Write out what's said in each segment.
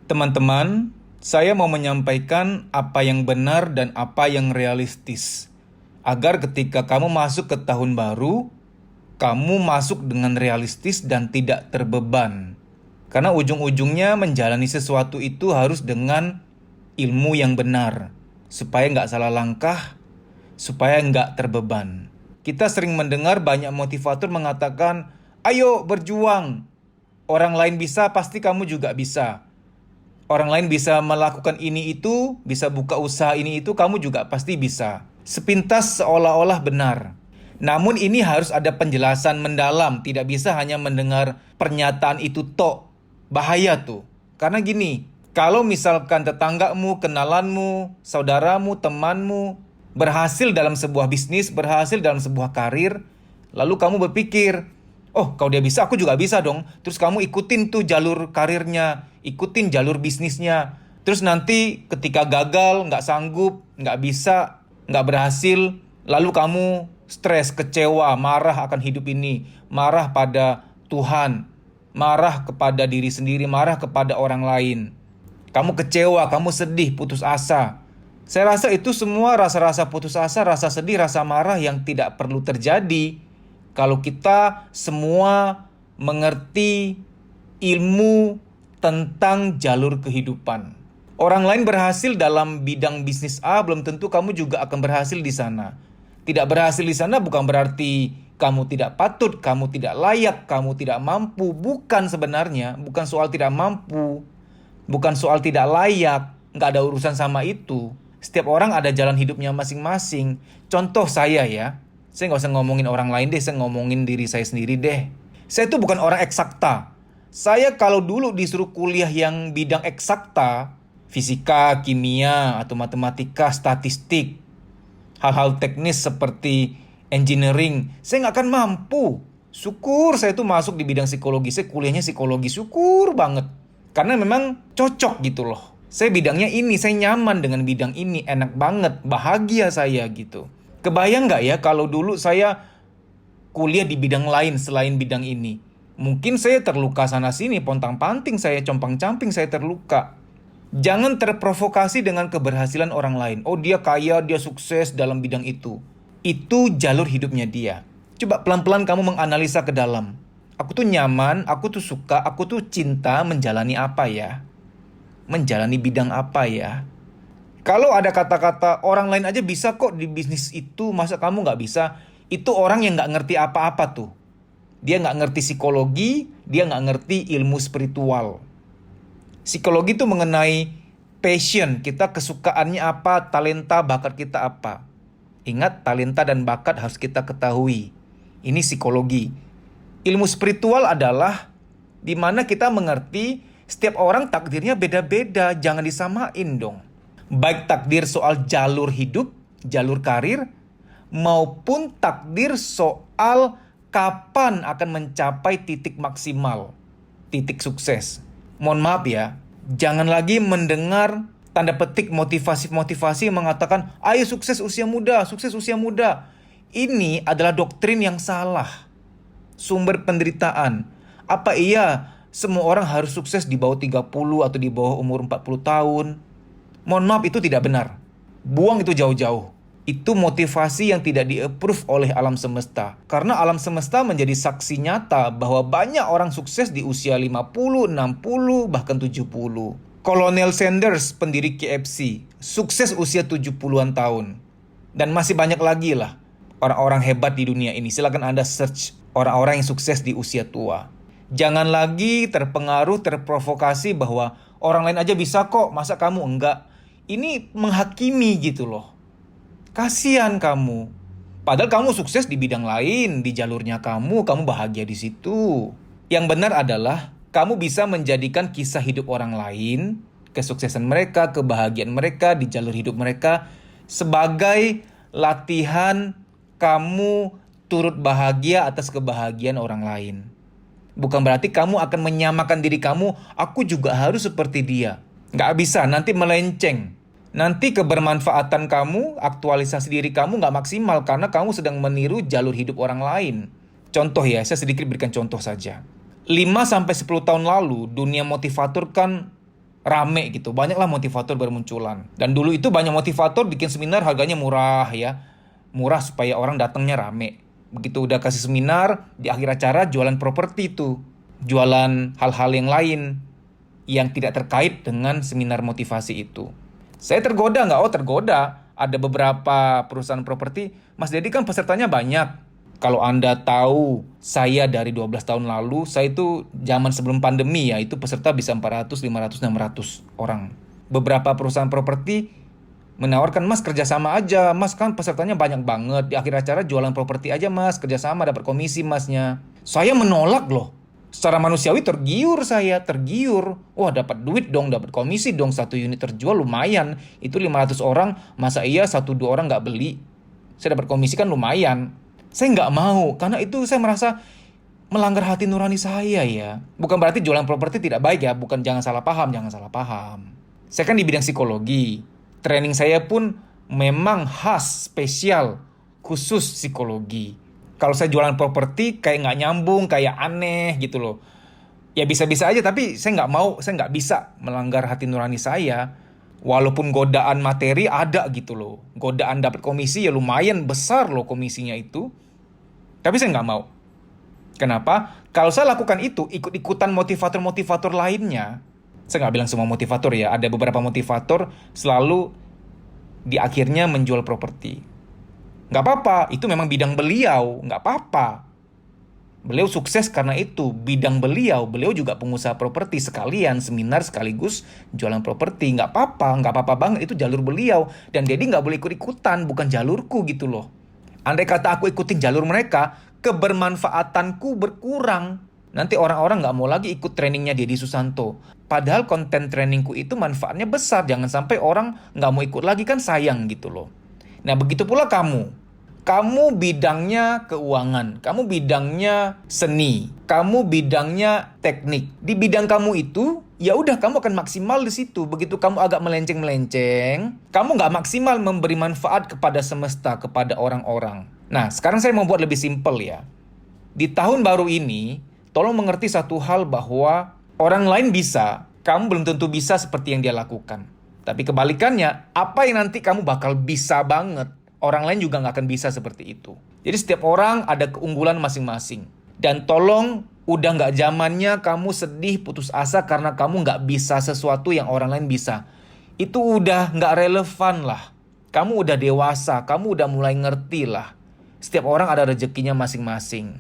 Teman-teman, saya mau menyampaikan apa yang benar dan apa yang realistis. Agar ketika kamu masuk ke tahun baru, kamu masuk dengan realistis dan tidak terbeban. Karena ujung-ujungnya menjalani sesuatu itu harus dengan ilmu yang benar. Supaya nggak salah langkah, supaya nggak terbeban. Kita sering mendengar banyak motivator mengatakan, ayo berjuang. Orang lain bisa, pasti kamu juga bisa. Orang lain bisa melakukan ini itu, bisa buka usaha ini itu, kamu juga pasti bisa. Sepintas seolah-olah benar. Namun ini harus ada penjelasan mendalam, tidak bisa hanya mendengar pernyataan itu tok. Bahaya tuh. Karena gini, kalau misalkan tetanggamu, kenalanmu, saudaramu, temanmu berhasil dalam sebuah bisnis, berhasil dalam sebuah karir, lalu kamu berpikir, oh, kalau dia bisa, aku juga bisa dong. Terus kamu ikutin tuh jalur karirnya, ikutin jalur bisnisnya. Terus nanti ketika gagal, nggak sanggup, nggak bisa, nggak berhasil, lalu kamu stres, kecewa, marah akan hidup ini, marah pada Tuhan, marah kepada diri sendiri, marah kepada orang lain. Kamu kecewa, kamu sedih, putus asa. Saya rasa itu semua rasa-rasa putus asa, rasa sedih, rasa marah yang tidak perlu terjadi kalau kita semua mengerti ilmu tentang jalur kehidupan. Orang lain berhasil dalam bidang bisnis A, belum tentu kamu juga akan berhasil di sana. Tidak berhasil di sana bukan berarti kamu tidak patut, kamu tidak layak, kamu tidak mampu. Bukan sebenarnya, bukan soal tidak mampu, bukan soal tidak layak, nggak ada urusan sama itu. Setiap orang ada jalan hidupnya masing-masing. Contoh saya ya, saya nggak usah ngomongin orang lain deh, saya ngomongin diri saya sendiri deh. Saya itu bukan orang eksakta. Saya kalau dulu disuruh kuliah yang bidang eksakta, fisika, kimia, atau matematika, statistik, hal-hal teknis seperti engineering, saya nggak akan mampu. Syukur saya tuh masuk di bidang psikologi, saya kuliahnya psikologi, syukur banget. Karena memang cocok gitu loh. Saya bidangnya ini, saya nyaman dengan bidang ini, enak banget, bahagia saya gitu. Kebayang nggak ya kalau dulu saya kuliah di bidang lain selain bidang ini? Mungkin saya terluka sana-sini, pontang-panting saya, compang-camping saya terluka. Jangan terprovokasi dengan keberhasilan orang lain. Oh, dia kaya, dia sukses dalam bidang itu. Itu jalur hidupnya dia. Coba pelan-pelan kamu menganalisa ke dalam. Aku tuh nyaman, aku tuh suka, aku tuh cinta menjalani apa ya? Menjalani bidang apa ya? Kalau ada kata-kata orang lain aja bisa kok di bisnis itu, masa kamu nggak bisa? Itu orang yang nggak ngerti apa-apa tuh. Dia nggak ngerti psikologi, dia nggak ngerti ilmu spiritual. Psikologi itu mengenai passion, kita kesukaannya apa, talenta, bakat kita apa. Ingat, talenta dan bakat harus kita ketahui. Ini psikologi. Ilmu spiritual adalah di mana kita mengerti setiap orang takdirnya beda-beda, jangan disamain dong. Baik takdir soal jalur hidup, jalur karir, maupun takdir soal kapan akan mencapai titik maksimal, titik sukses. Mohon maaf ya, jangan lagi mendengar tanda petik motivasi-motivasi yang mengatakan, ayo sukses usia muda, sukses usia muda. Ini adalah doktrin yang salah. Sumber penderitaan. Apa iya semua orang harus sukses di bawah 30 atau di bawah umur 40 tahun? Mohon maaf, itu tidak benar. Buang itu jauh-jauh. Itu motivasi yang tidak di-approve oleh alam semesta. Karena alam semesta menjadi saksi nyata bahwa banyak orang sukses di usia 50, 60, bahkan 70. Colonel Sanders, pendiri KFC, sukses usia 70-an tahun. Dan masih banyak lagi lah orang-orang hebat di dunia ini. Silakan Anda search orang-orang yang sukses di usia tua. Jangan lagi terpengaruh, terprovokasi bahwa orang lain aja bisa kok, masa kamu enggak? Ini menghakimi gitu loh. Kasihan kamu. Padahal kamu sukses di bidang lain, di jalurnya kamu bahagia di situ. Yang benar adalah kamu bisa menjadikan kisah hidup orang lain, kesuksesan mereka, kebahagiaan mereka di jalur hidup mereka sebagai latihan kamu turut bahagia atas kebahagiaan orang lain. Bukan berarti kamu akan menyamakan diri kamu, aku juga harus seperti dia. Nggak bisa, nanti melenceng. Nanti kebermanfaatan kamu, aktualisasi diri kamu nggak maksimal karena kamu sedang meniru jalur hidup orang lain. Contoh ya, saya sedikit berikan contoh saja. 5 sampai 10 tahun lalu, dunia motivator kan rame gitu. Banyaklah motivator bermunculan. Dan dulu itu banyak motivator bikin seminar harganya murah ya. Murah supaya orang datangnya rame. Begitu udah kasih seminar, di akhir acara jualan properti tuh. Jualan hal-hal yang lain yang tidak terkait dengan seminar motivasi itu. Saya tergoda nggak? Oh tergoda. Ada beberapa perusahaan properti, Mas Dedi kan pesertanya banyak. Kalau Anda tahu, saya dari 12 tahun lalu, saya itu zaman sebelum pandemi ya, itu peserta bisa 400, 500, 600 orang. Beberapa perusahaan properti menawarkan, Mas kerjasama aja, Mas kan pesertanya banyak banget, di akhir acara jualan properti aja Mas, kerjasama dapat komisi Masnya. Saya menolak loh. Secara manusiawi tergiur. Wah dapat duit dong, dapat komisi dong, satu unit terjual lumayan. Itu 500 orang, masa iya 1-2 orang nggak beli? Saya dapat komisi kan lumayan. Saya nggak mau, karena itu saya merasa melanggar hati nurani saya ya. Bukan berarti jualan properti tidak baik ya, bukan, jangan salah paham. Saya kan di bidang psikologi. Training saya pun memang khas, spesial, khusus psikologi. Kalau saya jualan properti kayak nggak nyambung, kayak aneh gitu loh. Ya bisa-bisa aja, tapi saya nggak mau, saya nggak bisa melanggar hati nurani saya. Walaupun godaan materi ada gitu loh. Godaan dapat komisi ya lumayan besar loh komisinya itu. Tapi saya nggak mau. Kenapa? Kalau saya lakukan itu, ikut-ikutan motivator-motivator lainnya. Saya nggak bilang semua motivator ya. Ada beberapa motivator selalu di akhirnya menjual properti. Nggak apa-apa, itu memang bidang beliau, nggak apa-apa. Beliau sukses karena itu, bidang beliau juga pengusaha properti sekalian, seminar sekaligus jualan properti. Nggak apa-apa banget, itu jalur beliau. Dan Dedi nggak boleh ikut-ikutan, bukan jalurku gitu loh. Andai kata aku ikutin jalur mereka, kebermanfaatanku berkurang. Nanti orang-orang nggak mau lagi ikut trainingnya Dedi Susanto. Padahal konten trainingku itu manfaatnya besar, jangan sampai orang nggak mau ikut lagi, kan sayang gitu loh. Nah, begitu pula kamu. Kamu bidangnya keuangan, kamu bidangnya seni, kamu bidangnya teknik. Di bidang kamu itu, ya udah kamu akan maksimal di situ. Begitu kamu agak melenceng-melenceng, kamu nggak maksimal memberi manfaat kepada semesta, kepada orang-orang. Nah, sekarang saya mau buat lebih simpel ya. Di tahun baru ini, tolong mengerti satu hal bahwa orang lain bisa, kamu belum tentu bisa seperti yang dia lakukan. Tapi kebalikannya, apa yang nanti kamu bakal bisa banget, orang lain juga nggak akan bisa seperti itu. Jadi setiap orang ada keunggulan masing-masing. Dan tolong, udah nggak zamannya kamu sedih, putus asa karena kamu nggak bisa sesuatu yang orang lain bisa. Itu udah nggak relevan lah. Kamu udah dewasa, kamu udah mulai ngerti lah. Setiap orang ada rezekinya masing-masing.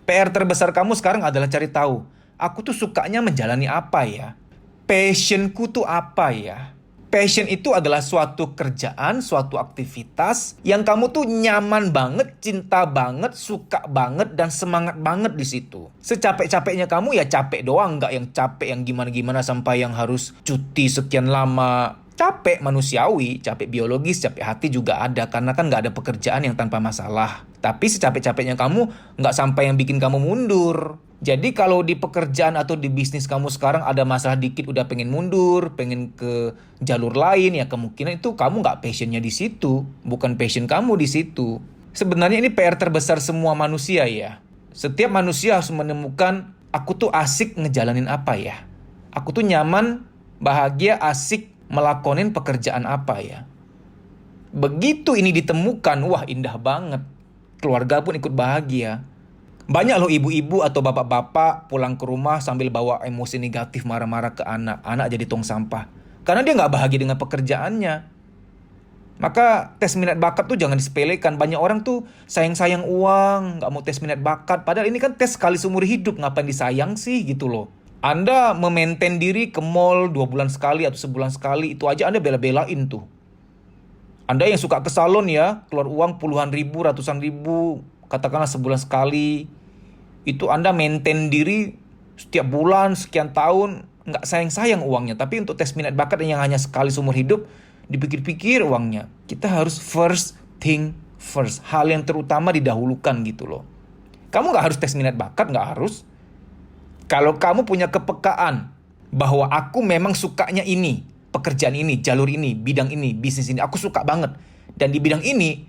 PR terbesar kamu sekarang adalah cari tahu, aku tuh sukanya menjalani apa ya? Passionku tuh apa ya? Passion itu adalah suatu kerjaan, suatu aktivitas yang kamu tuh nyaman banget, cinta banget, suka banget, dan semangat banget di situ. Secapek-capeknya kamu ya capek doang, nggak yang capek yang gimana-gimana sampai yang harus cuti sekian lama. Capek manusiawi, capek biologis, capek hati juga ada, karena kan nggak ada pekerjaan yang tanpa masalah. Tapi secapek-capeknya kamu nggak sampai yang bikin kamu mundur. Jadi kalau di pekerjaan atau di bisnis kamu sekarang ada masalah dikit udah pengen mundur, pengen ke jalur lain, ya kemungkinan itu kamu nggak passionnya di situ, bukan passion kamu di situ. Sebenarnya ini PR terbesar semua manusia ya. Setiap manusia harus menemukan, aku tuh asik ngejalanin apa ya. Aku tuh nyaman, bahagia, asik melakonin pekerjaan apa ya. Begitu ini ditemukan, wah indah banget. Keluarga pun ikut bahagia. Banyak loh ibu-ibu atau bapak-bapak pulang ke rumah sambil bawa emosi negatif, marah-marah ke anak. Anak jadi tong sampah. Karena dia nggak bahagia dengan pekerjaannya. Maka tes minat bakat tuh jangan disepelekan. Banyak orang tuh sayang-sayang uang, nggak mau tes minat bakat. Padahal ini kan tes sekali seumur hidup, ngapain disayang sih gitu loh. Anda memaintain diri ke mall 2 bulan sekali atau sebulan sekali, itu aja Anda bela-belain tuh. Anda yang suka ke salon ya, keluar uang puluhan ribu, ratusan ribu, katakanlah sebulan sekali. Itu Anda maintain diri setiap bulan, sekian tahun, nggak sayang-sayang uangnya. Tapi untuk tes minat bakat yang hanya sekali seumur hidup, dipikir-pikir uangnya. Kita harus first thing first. Hal yang terutama didahulukan gitu loh. Kamu nggak harus tes minat bakat, nggak harus. Kalau kamu punya kepekaan bahwa aku memang sukanya ini, pekerjaan ini, jalur ini, bidang ini, bisnis ini. Aku suka banget. Dan di bidang ini,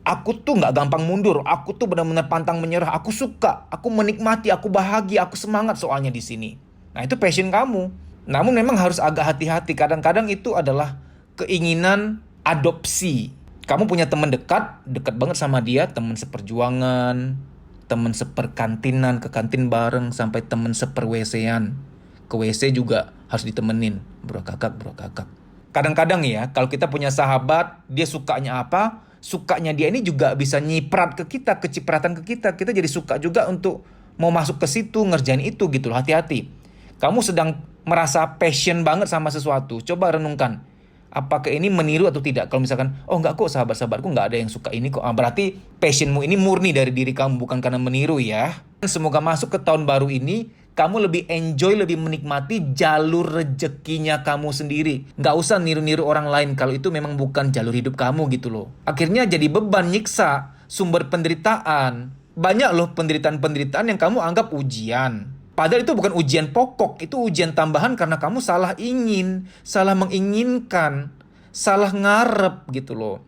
aku tuh nggak gampang mundur. Aku tuh benar-benar pantang menyerah. Aku suka, aku menikmati, aku bahagia, aku semangat soalnya di sini. Nah, itu passion kamu. Namun memang harus agak hati-hati. Kadang-kadang itu adalah keinginan adopsi. Kamu punya teman dekat, dekat banget sama dia, teman seperjuangan, teman seperkantinan, ke kantin bareng, sampai teman seper-WC-an. Ke WC juga harus ditemenin. Bro kakak. Kadang-kadang ya, kalau kita punya sahabat, dia sukanya apa, sukanya dia ini juga bisa nyiprat ke kita, kecipratan ke kita. Kita jadi suka juga untuk mau masuk ke situ, ngerjain itu gitu loh. Hati-hati. Kamu sedang merasa passion banget sama sesuatu. Coba renungkan. Apakah ini meniru atau tidak? Kalau misalkan, oh enggak kok, sahabat-sahabatku enggak ada yang suka ini kok. Berarti passionmu ini murni dari diri kamu, bukan karena meniru ya. Semoga masuk ke tahun baru ini, kamu lebih enjoy, lebih menikmati jalur rezekinya kamu sendiri. Nggak usah niru-niru orang lain kalau itu memang bukan jalur hidup kamu gitu loh. Akhirnya jadi beban, nyiksa, sumber penderitaan. Banyak loh penderitaan-penderitaan yang kamu anggap ujian. Padahal itu bukan ujian pokok, itu ujian tambahan karena kamu salah ingin, salah menginginkan, salah ngarep gitu loh.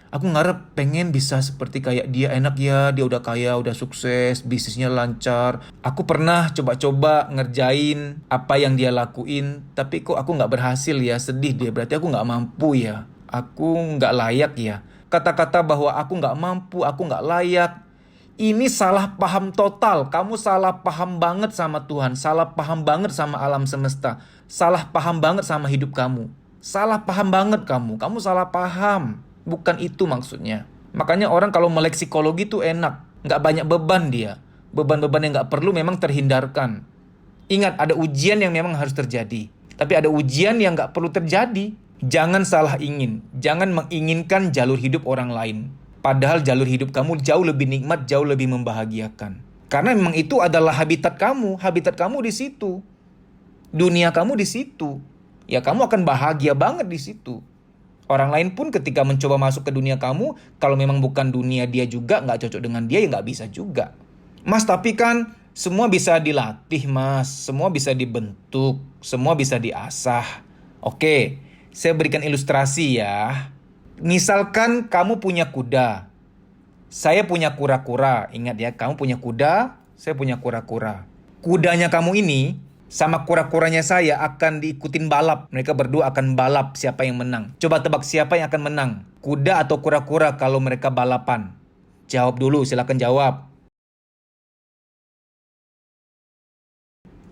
Aku ngarep pengen bisa seperti kayak dia, enak ya, dia udah kaya, udah sukses, bisnisnya lancar. Aku pernah coba-coba ngerjain apa yang dia lakuin, tapi kok aku nggak berhasil ya, sedih dia, berarti aku nggak mampu ya, aku nggak layak ya. Kata-kata bahwa aku nggak mampu, aku nggak layak, ini salah paham total. Kamu salah paham banget sama Tuhan. Salah paham banget sama alam semesta. Salah paham banget sama hidup kamu. Salah paham banget kamu. Kamu salah paham. Bukan itu maksudnya. Makanya orang kalau melek psikologi tuh enak. Nggak banyak beban dia. Beban-beban yang nggak perlu memang terhindarkan. Ingat, ada ujian yang memang harus terjadi. Tapi ada ujian yang nggak perlu terjadi. Jangan salah ingin. Jangan menginginkan jalur hidup orang lain. Padahal jalur hidup kamu jauh lebih nikmat, jauh lebih membahagiakan. Karena memang itu adalah habitat kamu. Habitat kamu di situ. Dunia kamu di situ. Ya kamu akan bahagia banget di situ. Orang lain pun ketika mencoba masuk ke dunia kamu, kalau memang bukan dunia dia juga, nggak cocok dengan dia, ya nggak bisa juga. Mas, tapi kan semua bisa dilatih, Mas. Semua bisa dibentuk. Semua bisa diasah. Oke, saya berikan ilustrasi ya. Misalkan kamu punya kuda, saya punya kura-kura. Ingat ya, kamu punya kuda, saya punya kura-kura. Kudanya kamu ini sama kura-kuranya saya akan diikutin balap. Mereka berdua akan balap siapa yang menang. Coba tebak siapa yang akan menang, kuda atau kura-kura kalau mereka balapan? Jawab dulu, silakan jawab.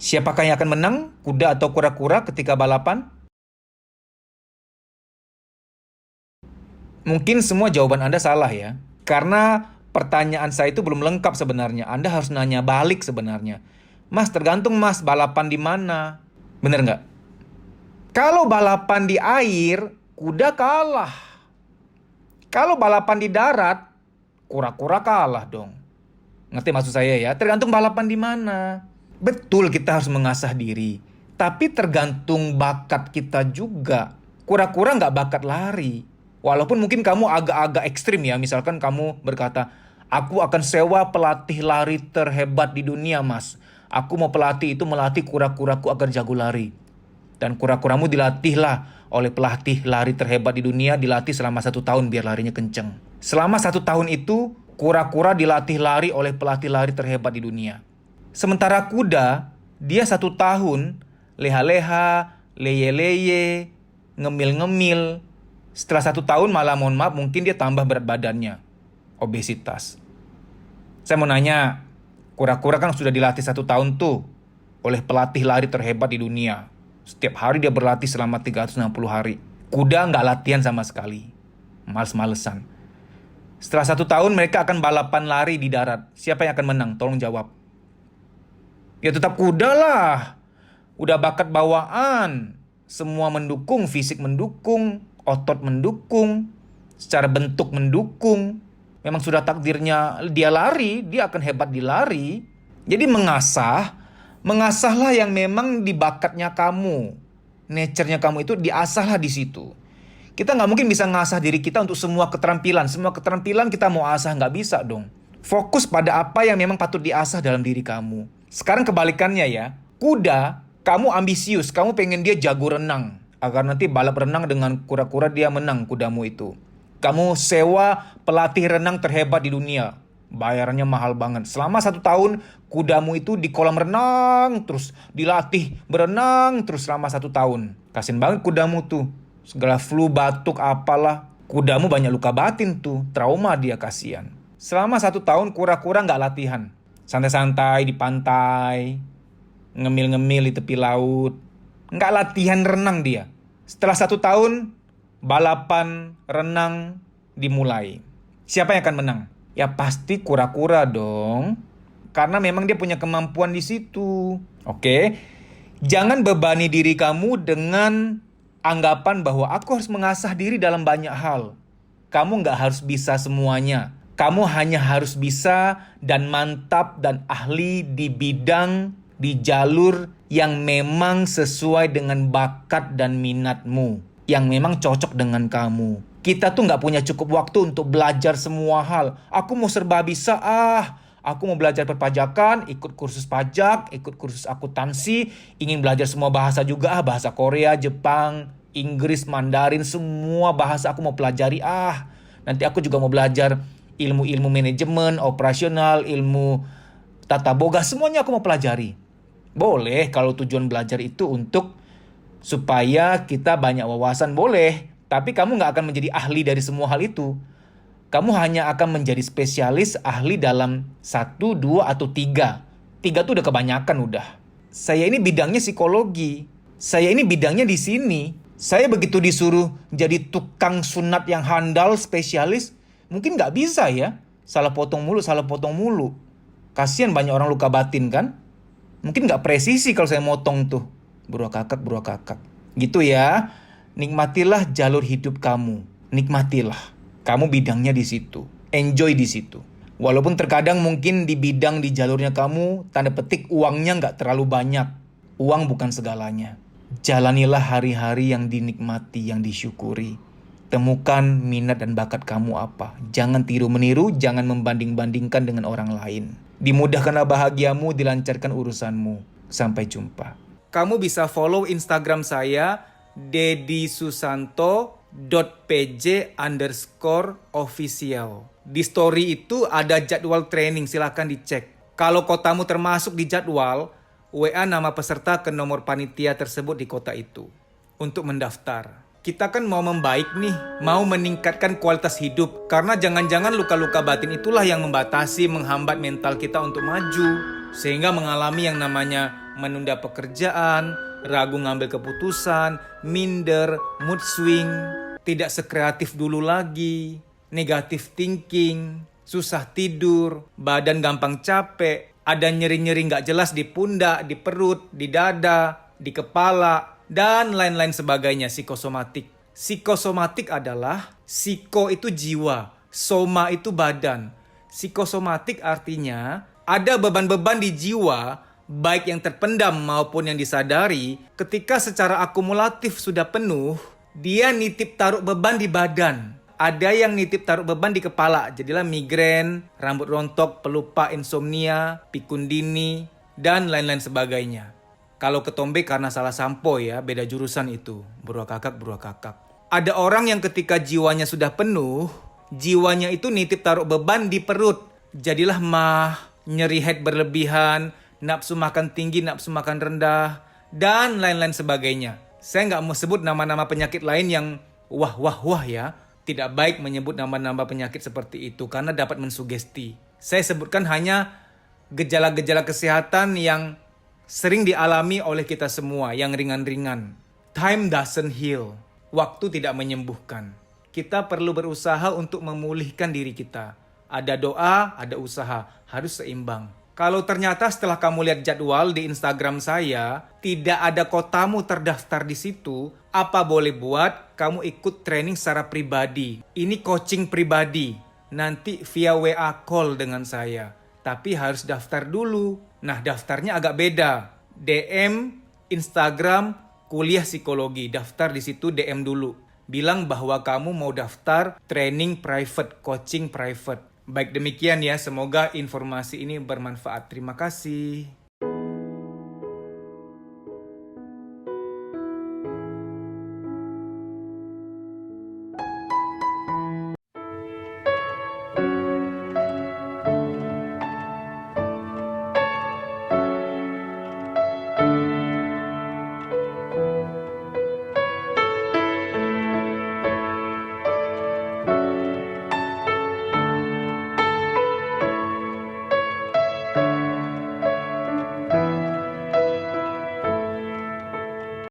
Siapakah yang akan menang, kuda atau kura-kura ketika balapan? Mungkin semua jawaban Anda salah ya. Karena pertanyaan saya itu belum lengkap sebenarnya. Anda harus nanya balik sebenarnya. Mas, tergantung mas, balapan di mana? Bener nggak? Kalau balapan di air, kuda kalah. Kalau balapan di darat, kura-kura kalah dong. Ngerti maksud saya ya? Tergantung balapan di mana. Betul, kita harus mengasah diri. Tapi tergantung bakat kita juga. Kura-kura nggak bakat lari. Walaupun mungkin kamu agak-agak ekstrim ya. Misalkan kamu berkata, aku akan sewa pelatih lari terhebat di dunia mas. Aku mau pelatih itu melatih kura-kuraku agar jago lari. Dan kura-kuramu dilatihlah oleh pelatih lari terhebat di dunia. Dilatih selama 1 tahun biar larinya kenceng. Selama 1 tahun itu, kura-kura dilatih lari oleh pelatih lari terhebat di dunia. Sementara kuda, dia 1 tahun leha-leha, leye-leye, ngemil-ngemil. Setelah 1 tahun malah mohon maaf mungkin dia tambah berat badannya. Obesitas. Saya mau nanya, kura-kura kan sudah dilatih 1 tahun tuh oleh pelatih lari terhebat di dunia. Setiap hari dia berlatih selama 360 hari. Kuda nggak latihan sama sekali. Males-malesan. Setelah 1 tahun mereka akan balapan lari di darat. Siapa yang akan menang? Tolong jawab. Ya tetap kuda lah. Udah bakat bawaan. Semua mendukung, fisik mendukung, otot mendukung, secara bentuk mendukung. Memang sudah takdirnya dia lari, dia akan hebat di lari. Jadi mengasahlah yang memang di bakatnya kamu. Nature-nya kamu itu diasahlah di situ. Kita nggak mungkin bisa ngasah diri kita untuk semua keterampilan. Semua keterampilan kita mau asah, nggak bisa dong. Fokus pada apa yang memang patut diasah dalam diri kamu. Sekarang kebalikannya ya. Kuda, kamu ambisius, kamu pengen dia jago renang. agar nanti balap renang dengan kura-kura dia menang kudamu itu. Kamu sewa pelatih renang terhebat di dunia. Bayarannya mahal banget. Selama 1 tahun kudamu itu di kolam renang terus. Dilatih berenang terus selama 1 tahun. Kasian banget kudamu tuh. Segala flu, batuk, apalah. Kudamu banyak luka batin tuh. Trauma dia, kasihan. Selama 1 tahun kura-kura nggak latihan. Santai-santai di pantai. Ngemil-ngemil di tepi laut. Nggak latihan renang dia. Setelah 1 tahun balapan renang dimulai. Siapa yang akan menang? Ya pasti kura-kura dong. Karena memang dia punya kemampuan di situ. Oke? Jangan bebani diri kamu dengan anggapan bahwa aku harus mengasah diri dalam banyak hal. Kamu nggak harus bisa semuanya. Kamu hanya harus bisa dan mantap dan ahli di bidang, di jalur yang memang sesuai dengan bakat dan minatmu. Yang memang cocok dengan kamu. Kita tuh nggak punya cukup waktu untuk belajar semua hal. Aku mau serba bisa, aku mau belajar perpajakan, ikut kursus pajak, ikut kursus akuntansi, ingin belajar semua bahasa juga, bahasa Korea, Jepang, Inggris, Mandarin, semua bahasa aku mau pelajari, nanti aku juga mau belajar ilmu-ilmu manajemen, operasional, ilmu tata boga, semuanya aku mau pelajari. Boleh kalau tujuan belajar itu untuk supaya kita banyak wawasan, boleh. Tapi kamu nggak akan menjadi ahli dari semua hal itu. Kamu hanya akan menjadi spesialis ahli dalam 1, 2, atau 3. 3 tuh udah kebanyakan udah. Saya ini bidangnya psikologi. Saya ini bidangnya di sini. Saya begitu disuruh jadi tukang sunat yang handal, spesialis, mungkin nggak bisa ya. Salah potong mulu. Kasian banyak orang luka batin kan. Mungkin nggak presisi kalau saya motong tuh. Buruh kakak. Gitu ya. Nikmatilah jalur hidup kamu. Nikmatilah. Kamu bidangnya di situ. Enjoy di situ. Walaupun terkadang mungkin di bidang di jalurnya kamu, tanda petik uangnya nggak terlalu banyak. Uang bukan segalanya. Jalanilah hari-hari yang dinikmati, yang disyukuri. Temukan minat dan bakat kamu apa. Jangan tiru-meniru, jangan membanding-bandingkan dengan orang lain. Dimudahkanlah bahagiamu, dilancarkan urusanmu. Sampai jumpa. Kamu bisa follow Instagram saya, deddysusanto.pj_official. Di story itu ada jadwal training, silahkan dicek. Kalau kotamu termasuk di jadwal, WA nama peserta ke nomor panitia tersebut di kota itu untuk mendaftar. Kita kan mau membaik nih, mau meningkatkan kualitas hidup. Karena jangan-jangan luka-luka batin itulah yang membatasi, menghambat mental kita untuk maju. Sehingga mengalami yang namanya menunda pekerjaan, ragu ngambil keputusan, minder, mood swing, tidak sekreatif dulu lagi, negative thinking, susah tidur, badan gampang capek, ada nyeri-nyeri nggak jelas di pundak, di perut, di dada, di kepala, dan lain-lain sebagainya, psikosomatik. Psikosomatik adalah, psiko itu jiwa, soma itu badan. Psikosomatik artinya ada beban-beban di jiwa, baik yang terpendam maupun yang disadari, ketika secara akumulatif sudah penuh, dia nitip taruh beban di badan. Ada yang nitip taruh beban di kepala, jadilah migrain, rambut rontok, pelupa, insomnia, pikun dini, dan lain-lain sebagainya. Kalau ketombe karena salah sampo ya, beda jurusan itu. Buruh kakak. Ada orang yang ketika jiwanya sudah penuh, jiwanya itu nitip taruh beban di perut. Jadilah mah, nyeri head berlebihan, nafsu makan tinggi, nafsu makan rendah, dan lain-lain sebagainya. Saya nggak mau sebut nama-nama penyakit lain yang wah ya. Tidak baik menyebut nama-nama penyakit seperti itu karena dapat mensugesti. Saya sebutkan hanya gejala-gejala kesehatan yang sering dialami oleh kita semua, yang ringan-ringan. Time doesn't heal. Waktu tidak menyembuhkan. Kita perlu berusaha untuk memulihkan diri kita. Ada doa, ada usaha. Harus seimbang. Kalau ternyata setelah kamu lihat jadwal di Instagram saya, tidak ada kotamu terdaftar di situ, apa boleh buat kamu ikut training secara pribadi. Ini coaching pribadi. Nanti via WA call dengan saya. Tapi harus daftar dulu. Nah, daftarnya agak beda. DM, Instagram, kuliah psikologi. Daftar di situ, DM dulu. Bilang bahwa kamu mau daftar training private, coaching private. Baik demikian ya, semoga informasi ini bermanfaat. Terima kasih.